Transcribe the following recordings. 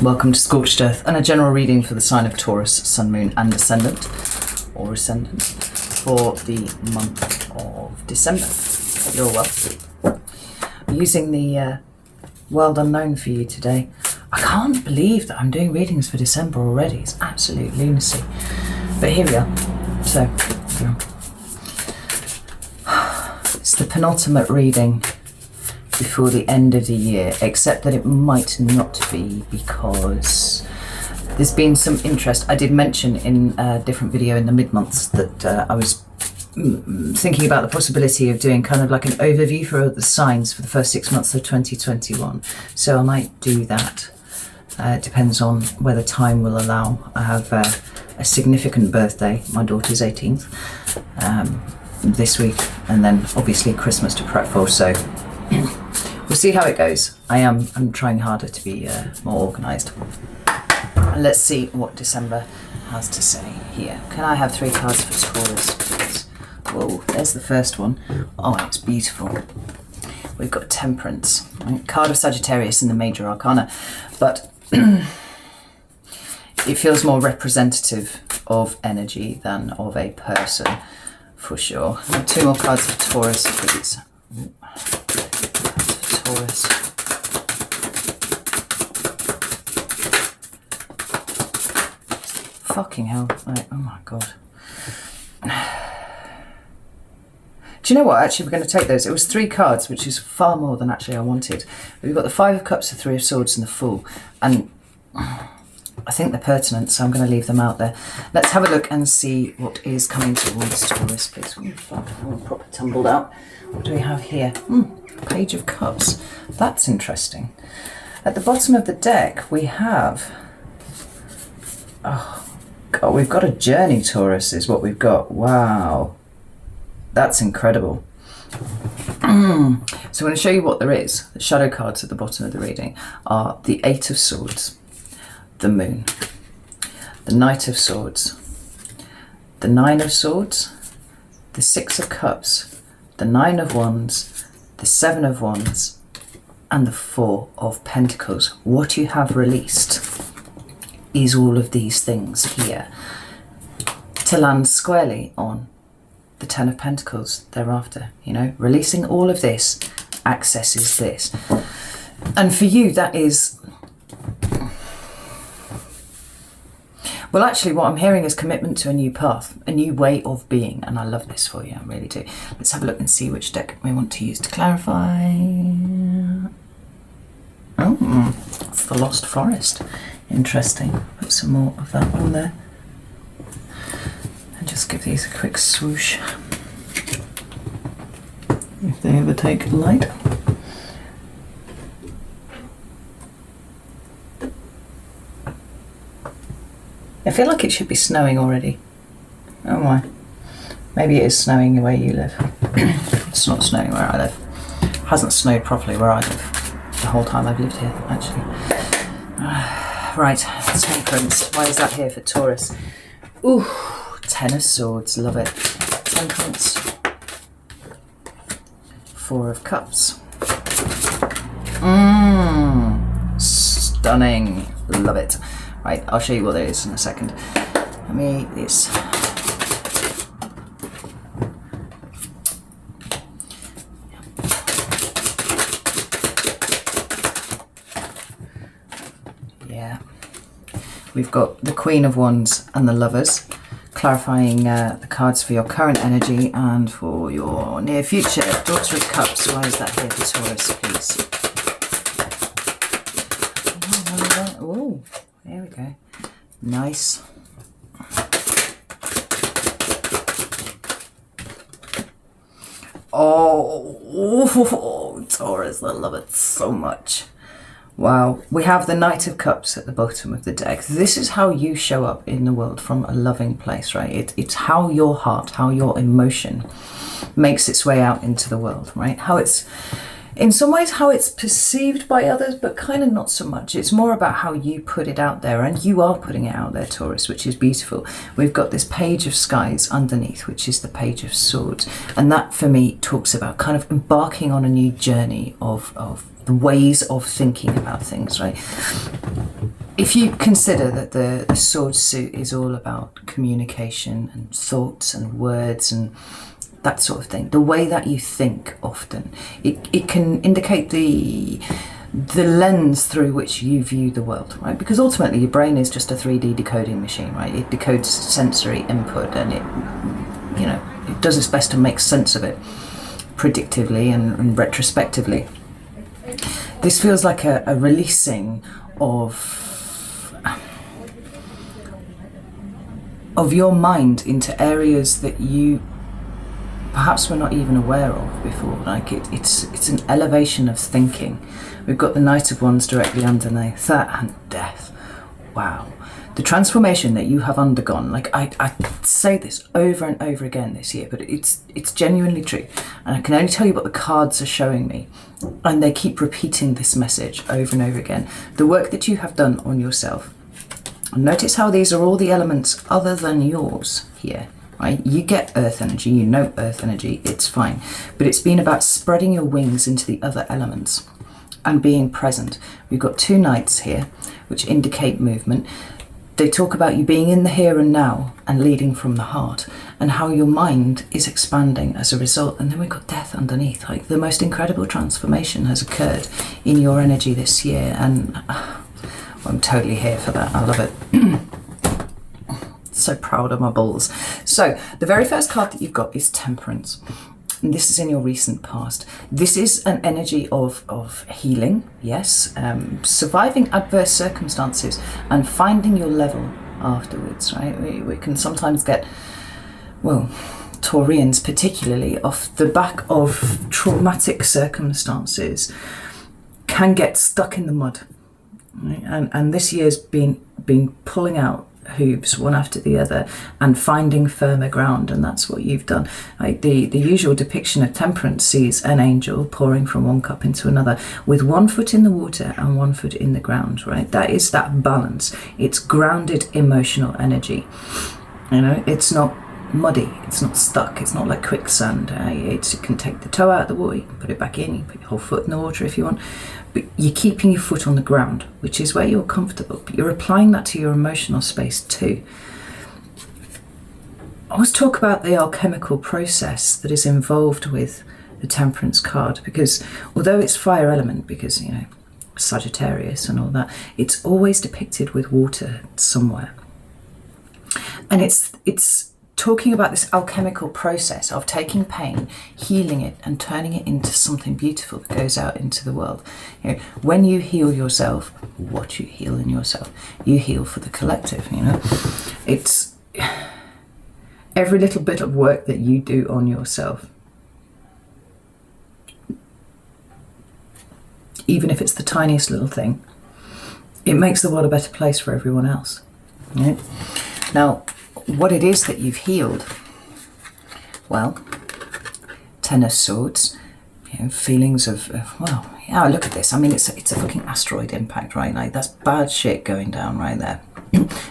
Welcome to Scorched Earth and a general reading for the sign of Taurus, Sun, Moon and Ascendant, or Ascendant, for the month of December. You're well. I'm using the World Unknown for you today. I can't believe that I'm doing readings for December already. It's absolute lunacy. But here we are. So, yeah. It's the penultimate reading before the end of the year, except that it might not be because there's been some interest. I did mention in a different video in the mid-months that I was thinking about the possibility of doing kind of like an overview for the signs for the first 6 months of 2021. So I might do that. It depends on whether time will allow. I have a significant birthday. My daughter's 18th this week, and then obviously Christmas to prep for. So we'll see how it goes. I'm trying harder to be more organised. Let's see what December has to say here. Can I have 3 cards for Taurus, please? Whoa, there's the first one. Oh, it's beautiful. We've got Temperance, right? Card of Sagittarius in the Major Arcana, but it feels more representative of energy than of a person, for sure. 2 more cards for Taurus, please. Taurus. Fucking hell. Right. Oh my god. Do you know what? Actually, we're going to take those. It was 3 cards, which is far more than actually I wanted. We've got the 5 of Cups, the 3 of Swords, and the Fool. And I think they're pertinent, so I'm going to leave them out there. Let's have a look and see what is coming towards Taurus, please. Oh, fuck. I'm proper tumbled out. What do we have here? Page of Cups. That's interesting. At the bottom of the deck, we have... Oh, God, we've got a journey, Taurus, is what we've got. Wow. That's incredible. So I'm going to show you what there is. The shadow cards at the bottom of the reading are the 8 of Swords, the Moon, the Knight of Swords, the 9 of Swords, the 6 of Cups, the 9 of Wands, the 7 of Wands, and the 4 of Pentacles. What you have released is all of these things here to land squarely on the 10 of Pentacles thereafter. You know, releasing all of this accesses this. And for you, that is... Well, actually, what I'm hearing is commitment to a new path, a new way of being, and I love this for you, I really do. Let's have a look and see which deck we want to use to clarify. Oh, it's the Lost Forest. Interesting. Put some more of that on there. And just give these a quick swoosh. If they ever take light. I feel like it should be snowing already. Oh my. Maybe it is snowing where you live. It's not snowing where I live. It hasn't snowed properly where I live the whole time I've lived here, actually. Right, Temperance. Why is that here for Taurus? Ooh, 10 of Swords. Love it. Temperance. 4 of Cups. Stunning. Love it. Right, I'll show you what there is in a second. Let me eat this. Yeah. We've got the Queen of Wands and the Lovers, clarifying the cards for your current energy and for your near future. Daughter of Cups. Why is that here for Taurus, please? Oh. There we go. Nice. Oh, Taurus, I love it so much. Wow. We have the Knight of Cups at the bottom of the deck. This is how you show up in the world from a loving place, right? It's how your heart, how your emotion makes its way out into the world, right? How it's... In some ways, how it's perceived by others, but kind of not so much. It's more about how you put it out there, and you are putting it out there, Taurus, which is beautiful. We've got this Page of Skies underneath, which is the Page of Swords. And that, for me, talks about kind of embarking on a new journey of the ways of thinking about things, right? if you consider that the sword suit is all about communication and thoughts and words and that sort of thing, the way that you think often, it can indicate the lens through which you view the world, right? Because ultimately your brain is just a 3D decoding machine, right? It decodes sensory input and it does its best to make sense of it predictively and retrospectively. This feels like a releasing of your mind into areas that you perhaps were not even aware of before. Like it's an elevation of thinking. We've got the Knight of Wands directly underneath that, and death. Wow. The transformation that you have undergone, like I say this over and over again this year, but it's genuinely true. And I can only tell you what the cards are showing me. And they keep repeating this message over and over again. The work that you have done on yourself. Notice how these are all the elements other than yours here, right? You get earth energy, you know earth energy, it's fine. But it's been about spreading your wings into the other elements and being present. We've got two knights here, which indicate movement. They talk about you being in the here and now and leading from the heart, and how your mind is expanding as a result. And then we've got death underneath. Like, the most incredible transformation has occurred in your energy this year, and I'm totally here for that. I love it. So proud of my balls. So the very first card that you've got is Temperance. And this is in your recent past. This is an energy of healing, yes, surviving adverse circumstances and finding your level afterwards, right? We can sometimes get, well, Taurians particularly, off the back of traumatic circumstances, can get stuck in the mud. Right? And this year's been pulling out hoops one after the other and finding firmer ground, and that's what you've done. Like the usual depiction of Temperance sees an angel pouring from one cup into another with one foot in the water and one foot in the ground, right? That is that balance. It's grounded emotional energy. You know, it's not muddy, it's not stuck, it's not like quicksand. You can take the toe out of the water, you can put it back in, you can put your whole foot in the water if you want, but you're keeping your foot on the ground, which is where you're comfortable, but you're applying that to your emotional space too. I always talk about the alchemical process that is involved with the Temperance card, because although it's fire element, because, you know, Sagittarius and all that, it's always depicted with water somewhere. And it's talking about this alchemical process of taking pain, healing it, and turning it into something beautiful that goes out into the world. You know, when you heal yourself, what you heal in yourself, you heal for the collective. You know, it's every little bit of work that you do on yourself, even if it's the tiniest little thing, it makes the world a better place for everyone else. Right? Now, what it is that you've healed, well, Ten of Swords, you know, feelings of well, yeah, look at this. I mean, it's a fucking asteroid impact, right? Like, that's bad shit going down right there.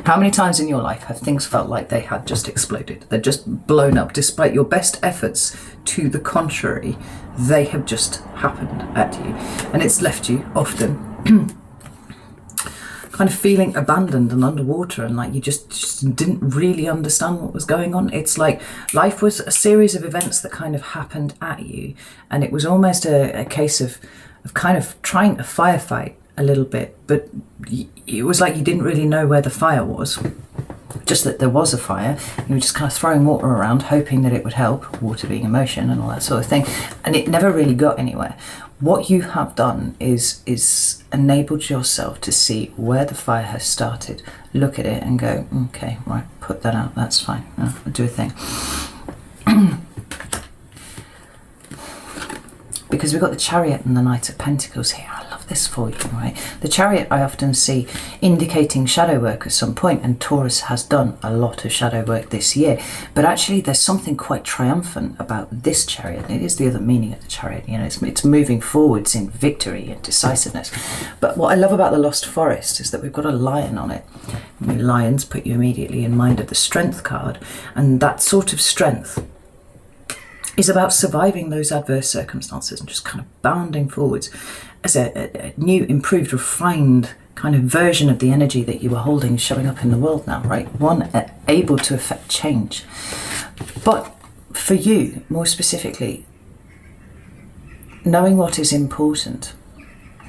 How many times in your life have things felt like they had just exploded? They're just blown up, despite your best efforts to the contrary. They have just happened at you, and it's left you often kind of feeling abandoned and underwater, and like you just didn't really understand what was going on. It's like life was a series of events that kind of happened at you, and it was almost a case of kind of trying to firefight a little bit, but it was like you didn't really know where the fire was. Just that there was a fire, you were just kind of throwing water around, hoping that it would help, water being emotion and all that sort of thing, and it never really got anywhere. What you have done is enabled yourself to see where the fire has started, look at it and go, okay, right, put that out, that's fine, I'll do a thing. Because we've got the Chariot and the Knight of Pentacles here. I love this for you, right? The Chariot I often see indicating shadow work at some point, and Taurus has done a lot of shadow work this year. But actually there's something quite triumphant about this Chariot. It is the other meaning of the Chariot, you know, it's moving forwards in victory and decisiveness. But what I love about the Lost Forest is that we've got a lion on it. I mean, lions put you immediately in mind of the Strength card, and that sort of strength is about surviving those adverse circumstances and just kind of bounding forwards as a new, improved, refined kind of version of the energy that you were holding showing up in the world now, right? One able to affect change. But for you, more specifically, knowing what is important,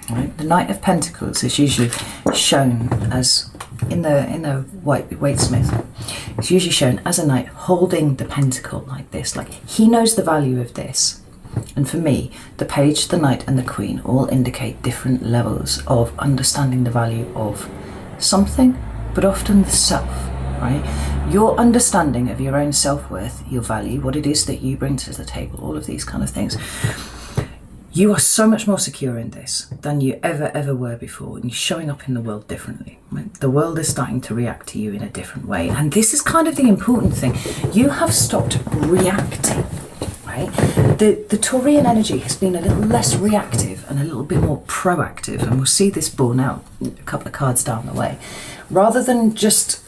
right? The Knight of Pentacles is usually shown as, in the Waite-Smith, it's usually shown as a knight holding the pentacle like this, like he knows the value of this. And for me, the page, the knight and the queen all indicate different levels of understanding the value of something, but often the self, right? Your understanding of your own self-worth, your value, what it is that you bring to the table, all of these kind of things. You are so much more secure in this than you ever were before, and you're showing up in the world differently. Right? The world is starting to react to you in a different way, and this is kind of the important thing. You have stopped reacting, right? The Taurian energy has been a little less reactive and a little bit more proactive, and we'll see this borne out a couple of cards down the way. Rather than just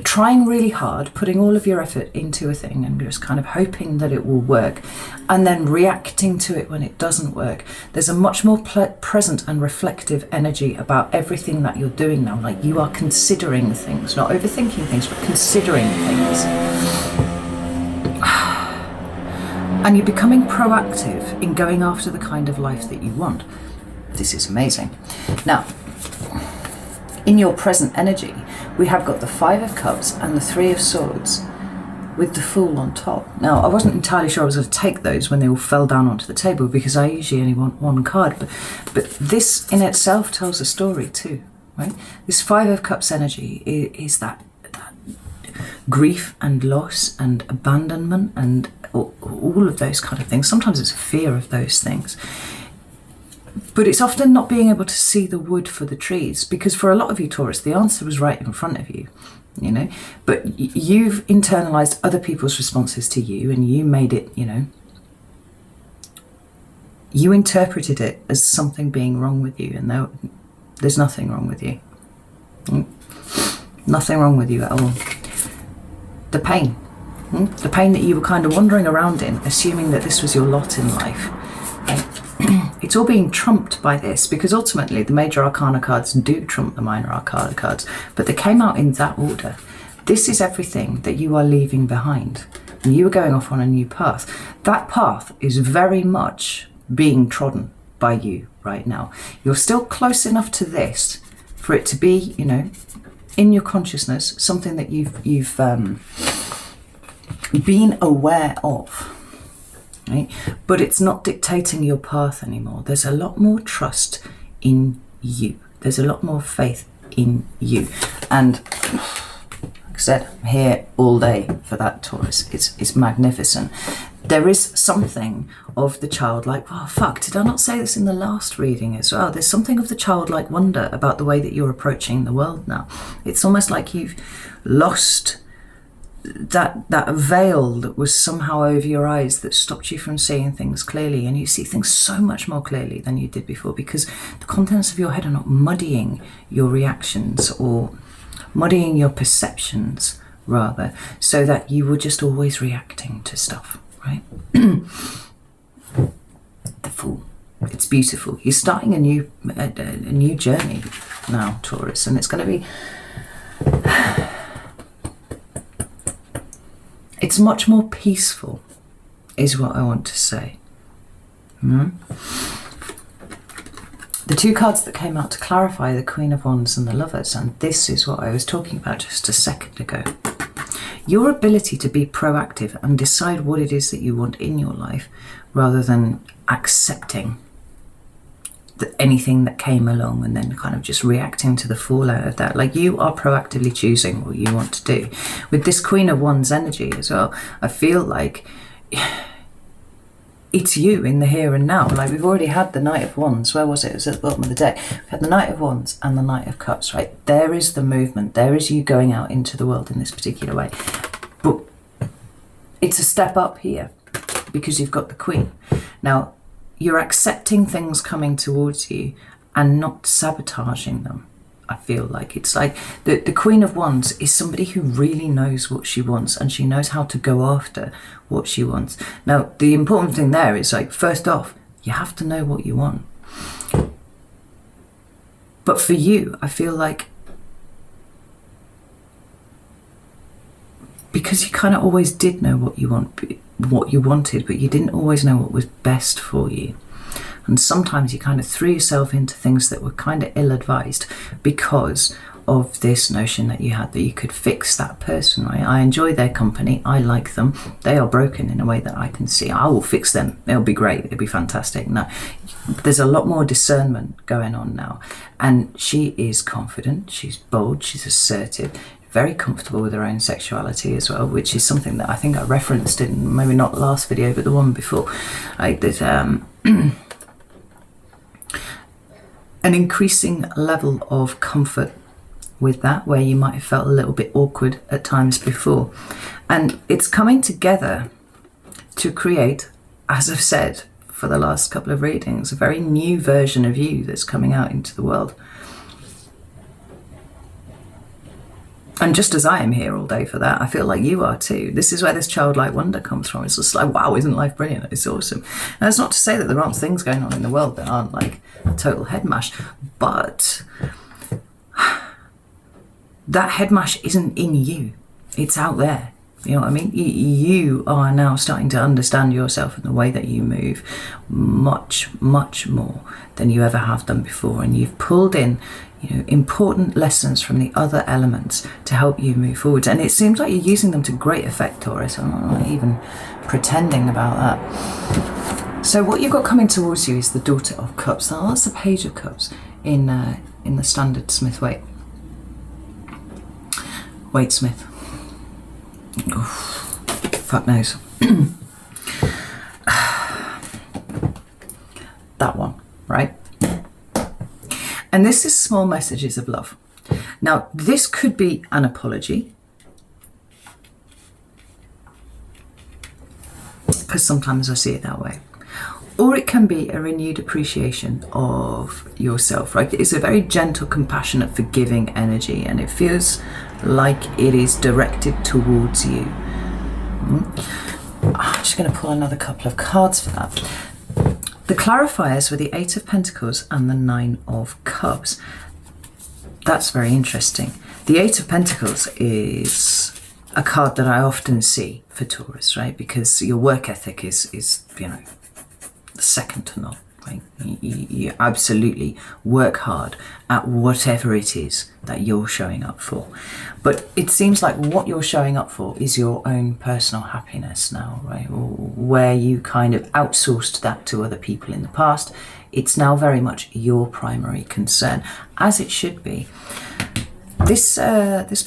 trying really hard, putting all of your effort into a thing and just kind of hoping that it will work and then reacting to it when it doesn't work, there's a much more present and reflective energy about everything that you're doing now. Like you are considering things, not overthinking things, but considering things. And you're becoming proactive in going after the kind of life that you want. This is amazing. Now, in your present energy, we have got the Five of Cups and the Three of Swords with the Fool on top. Now, I wasn't entirely sure I was going to take those when they all fell down onto the table because I usually only want one card, but this in itself tells a story too, right? This Five of Cups energy is that grief and loss and abandonment and all of those kind of things. Sometimes it's fear of those things. But it's often not being able to see the wood for the trees, because for a lot of you, Taurus, the answer was right in front of you, you know, but you've internalized other people's responses to you and you made it, you know, you interpreted it as something being wrong with you, and there's nothing wrong with you. Nothing wrong with you at all. The pain that you were kind of wandering around in, assuming that this was your lot in life. It's all being trumped by this, because ultimately the major arcana cards do trump the minor arcana cards, but they came out in that order. This is everything that you are leaving behind, and you are going off on a new path. That path is very much being trodden by you right now. You're still close enough to this for it to be, you know, in your consciousness, something that you've been aware of. Right? But it's not dictating your path anymore. There's a lot more trust in you. There's a lot more faith in you. And like I said, I'm here all day for that, Taurus. It's magnificent. There is something of the childlike, oh fuck, did I not say this in the last reading as well? There's something of the childlike wonder about the way that you're approaching the world now. It's almost like you've lost that veil that was somehow over your eyes that stopped you from seeing things clearly, and you see things so much more clearly than you did before, because the contents of your head are not muddying your reactions or muddying your perceptions, rather, so that you were just always reacting to stuff, right? The Fool. It's beautiful. You're starting a new journey now, Taurus, and it's going to be it's much more peaceful, is what I want to say. The two cards that came out to clarify, the Queen of Wands and the Lovers, and this is what I was talking about just a second ago. Your ability to be proactive and decide what it is that you want in your life, rather than accepting anything that came along and then kind of just reacting to the fallout of that. Like, you are proactively choosing what you want to do. With this Queen of Wands energy as well, I feel like it's you in the here and now. Like, we've already had the Knight of Wands. Where was it? It was at the bottom of the deck. We've had the Knight of Wands and the Knight of Cups, right? There is the movement. There is you going out into the world in this particular way. But it's a step up here because you've got the Queen. Now, you're accepting things coming towards you and not sabotaging them. I feel like it's like the Queen of Wands is somebody who really knows what she wants, and she knows how to go after what she wants. Now, the important thing there is, like, first off, you have to know what you want. But for you, I feel like, because you kind of always did know what you wanted, but you didn't always know what was best for you. And sometimes you kind of threw yourself into things that were kind of ill-advised because of this notion that you had that you could fix that person, right? I enjoy their company. I like them. They are broken in a way that I can see. I will fix them. It'll be great. It'll be fantastic. No, there's a lot more discernment going on now. And she is confident. She's bold. She's assertive. Very comfortable with her own sexuality as well, which is something that I think I referenced in maybe not the last video, but the one before. Like there's an increasing level of comfort with that, where you might have felt a little bit awkward at times before. And it's coming together to create, as I've said for the last couple of readings, a very new version of you that's coming out into the world. And just as I am here all day for that, I feel like you are too. This is where this childlike wonder comes from. It's just like, wow, isn't life brilliant? It's awesome. And that's not to say that there aren't things going on in the world that aren't like a total head mash, but that head mash isn't in you. It's out there. You know what I mean? You are now starting to understand yourself and the way that you move much, much more than you ever have done before. And you've pulled in, you know, important lessons from the other elements to help you move forward. And it seems like you're using them to great effect, Taurus. I'm not even pretending about that. So what you've got coming towards you is the Daughter of Cups. Now that's the Page of Cups in the standard Smith Waite. Waite Smith. Oof, fuck knows. That one, right? And this is small messages of love. Now, this could be an apology, because sometimes I see it that way. Or it can be a renewed appreciation of yourself, right? It's a very gentle, compassionate, forgiving energy, and it feels like it is directed towards you. I'm just going to pull another couple of cards for that. The clarifiers were the Eight of Pentacles and the Nine of Cups. That's very interesting. The Eight of Pentacles is a card that I often see for Taurus, right? Because your work ethic is you know, second to none. Right? You absolutely work hard at whatever it is that you're showing up for. But it seems like what you're showing up for is your own personal happiness now, right? Or where you kind of outsourced that to other people in the past. It's now very much your primary concern, as it should be. This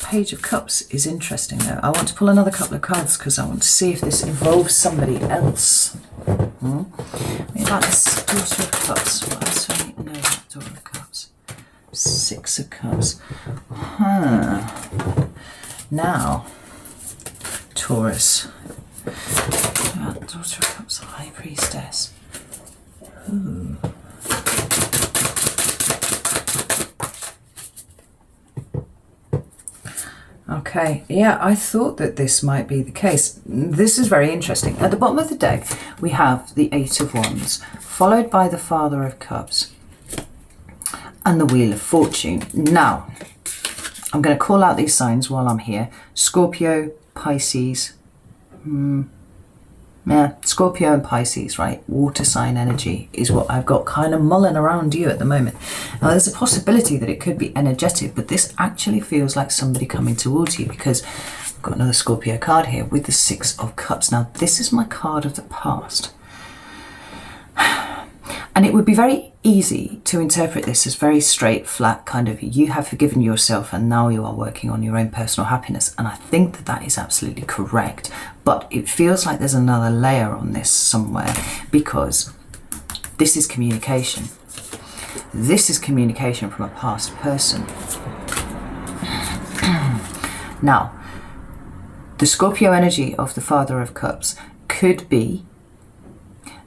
Page of Cups is interesting though. I want to pull another couple of cards because I want to see if this involves somebody else. What about this Daughter of Cups? What else do I need to know about Daughter of Cups? Six of Cups. Now, Taurus. What about Daughter of Cups? High Priestess. Ooh. Okay, yeah, I thought that this might be the case. This is very interesting. At the bottom of the deck, we have the Eight of Wands, followed by the Father of Cups and the Wheel of Fortune. Now, I'm going to call out these signs while I'm here. Scorpio, Pisces. Yeah, Scorpio and Pisces, right? Water sign energy is what I've got kind of mulling around you at the moment. Now, there's a possibility that it could be energetic, but this actually feels like somebody coming towards you because I've got another Scorpio card here with the Six of Cups. Now, this is my card of the past. And it would be very easy to interpret this as very straight, flat, kind of you have forgiven yourself and now you are working on your own personal happiness. And I think that that is absolutely correct. But it feels like there's another layer on this somewhere because this is communication. This is communication from a past person. Now, the Scorpio energy of the Father of Cups could be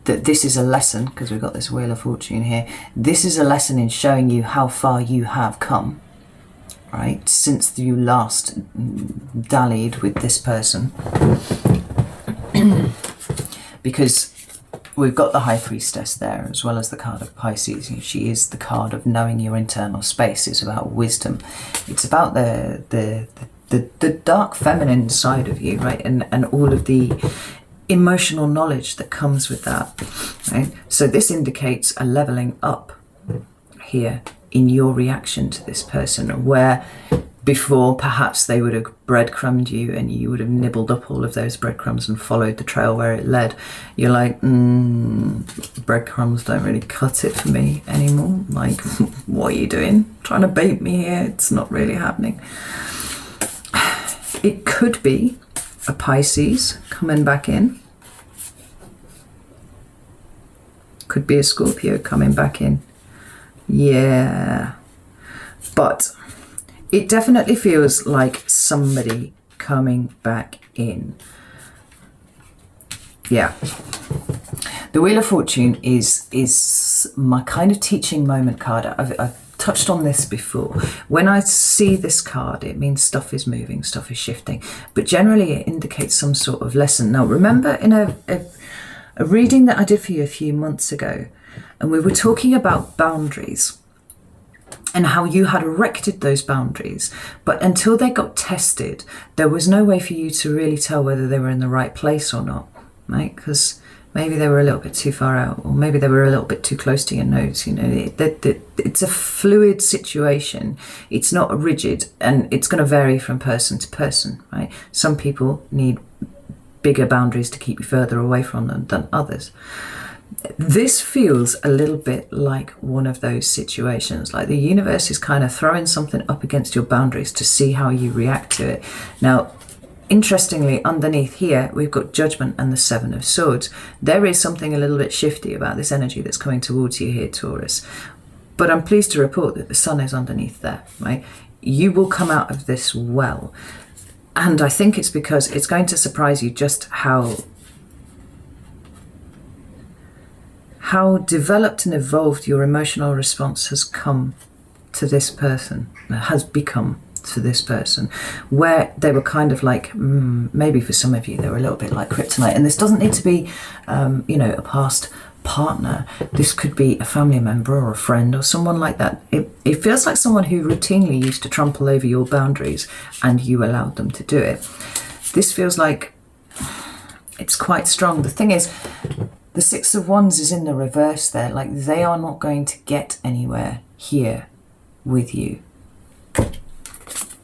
that this is a lesson, because we've got this Wheel of Fortune here. This is a lesson in showing you how far you have come, right, since you last dallied with this person. Because we've got the High Priestess there, as well as the card of Pisces. She is the card of knowing your internal space. It's about wisdom. It's about the dark feminine side of you, right? And all of the emotional knowledge that comes with that, right? So this indicates a leveling up here in your reaction to this person, where before perhaps they would have breadcrumbed you and you would have nibbled up all of those breadcrumbs and followed the trail where it led. You're like, breadcrumbs don't really cut it for me anymore. Like, what are you doing? Trying to bait me here? It's not really happening. It could be a Pisces coming back in. Could be a Scorpio coming back in. Yeah. But it definitely feels like somebody coming back in. Yeah. The Wheel of Fortune is my kind of teaching moment card. I've touched on this before. When I see this card, it means stuff is moving, stuff is shifting. But generally it indicates some sort of lesson. Now, remember in a reading that I did for you a few months ago, and we were talking about boundaries and how you had erected those boundaries, but until they got tested, there was no way for you to really tell whether they were in the right place or not, right? Because maybe they were a little bit too far out, or maybe they were a little bit too close to your nose. You know, it's a fluid situation. It's not rigid, and it's going to vary from person to person, right? Some people need bigger boundaries to keep you further away from them than others. This feels a little bit like one of those situations, like the universe is kind of throwing something up against your boundaries to see how you react to it. Now, interestingly, underneath here, we've got Judgment and the Seven of Swords. There is something a little bit shifty about this energy that's coming towards you here, Taurus. But I'm pleased to report that the sun is underneath there, right? You will come out of this well. And I think it's because it's going to surprise you just how developed and evolved your emotional response has come to this person, has become to this person, where they were kind of like, maybe for some of you, they were a little bit like kryptonite. And this doesn't need to be, a past partner. This could be a family member or a friend or someone like that. It feels like someone who routinely used to trample over your boundaries and you allowed them to do it. This feels like it's quite strong. The thing is, the Six of Wands is in the reverse there. Like, they are not going to get anywhere here with you,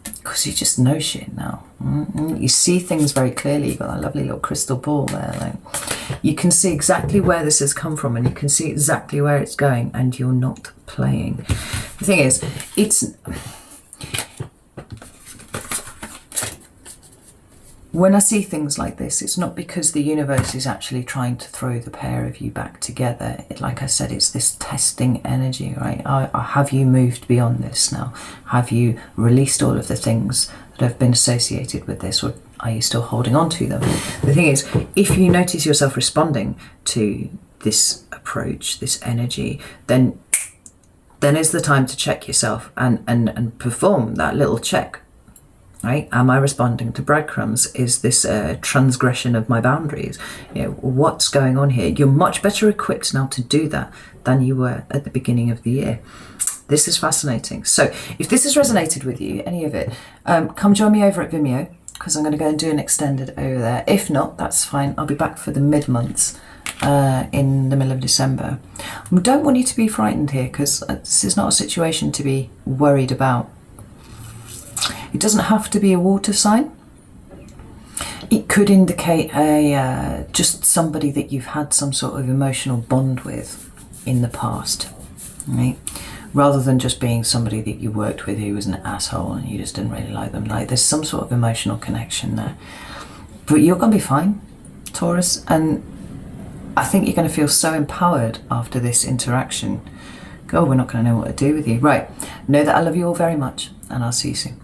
because you just know shit now. You see things very clearly. You've got a lovely little crystal ball there. Like, you can see exactly where this has come from, and you can see exactly where it's going, and you're not playing. The thing is, when I see things like this, it's not because the universe is actually trying to throw the pair of you back together. Like I said, it's this testing energy, right? Have you moved beyond this now? Have you released all of the things that have been associated with this, or are you still holding on to them? The thing is, if you notice yourself responding to this approach, this energy, then is the time to check yourself and perform that little check. Right? Am I responding to breadcrumbs? Is this a transgression of my boundaries? You know, what's going on here? You're much better equipped now to do that than you were at the beginning of the year. This is fascinating. So if this has resonated with you, any of it, come join me over at Vimeo, because I'm going to go and do an extended over there. If not, that's fine. I'll be back for the mid-months in the middle of December. I don't want you to be frightened here, because this is not a situation to be worried about. It doesn't have to be a water sign. It could indicate just somebody that you've had some sort of emotional bond with in the past, right? Rather than just being somebody that you worked with who was an asshole and you just didn't really like them. Like, there's some sort of emotional connection there. But you're going to be fine, Taurus. And I think you're going to feel so empowered after this interaction. God, we're not going to know what to do with you. Right. Know that I love you all very much, and I'll see you soon.